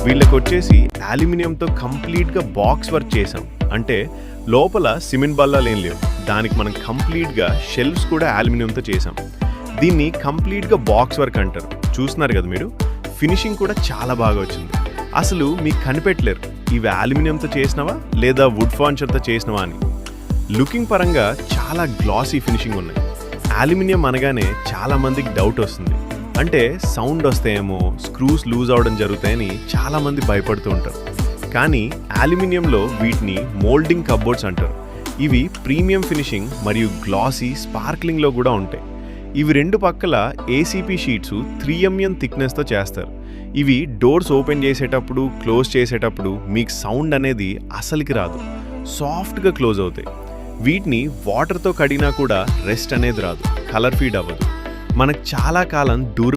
వీళ్ళకొచ్చేసి అల్యూమినియంతో కంప్లీట్గా box work చేసాం. అంటే లోపల సిమెంట్ బల్లాలు ఏం లేవు, దానికి మనం కంప్లీట్గా షెల్ఫ్స్ కూడా అల్యూమినియంతో చేసాం. దీన్ని కంప్లీట్గా బాక్స్ వర్క్ అంటారు. చూస్తున్నారు కదా మీరు, ఫినిషింగ్ కూడా చాలా బాగా వచ్చింది. అసలు మీకు కనిపెట్టలేరు ఇవి అల్యూమినియంతో చేసినవా లేదా వుడ్ ఫర్నిచర్తో చేసినవా అని. లుకింగ్ పరంగా చాలా గ్లాసీ ఫినిషింగ్ ఉన్నాయి. అల్యూమినియం అనగానే చాలామందికి డౌట్ వస్తుంది, అంటే సౌండ్ వస్తాయేమో, స్క్రూస్ లూజ్ అవడం జరుగుతాయని చాలామంది భయపడుతూ ఉంటారు. కానీ అల్యూమినియంలో వీటిని మోల్డింగ్ కప్బోర్డ్స్ అంటారు. ఇవి ప్రీమియం ఫినిషింగ్ మరియు గ్లాసీ స్పార్క్లింగ్లో కూడా ఉంటాయి. ఇవి రెండు పక్కల ఏసీపీ షీట్స్ 3mm థిక్నెస్తో చేస్తారు. ఇవి డోర్స్ ఓపెన్ చేసేటప్పుడు క్లోజ్ చేసేటప్పుడు మీకు సౌండ్ అనేది అసలుకి రాదు, సాఫ్ట్గా క్లోజ్ అవుతాయి. వీటిని వాటర్తో కడిగినా కూడా రెస్ట్ అనేది రాదు, కలర్ ఫీడ్ అవ్వదు. మనకు చాలా కాలం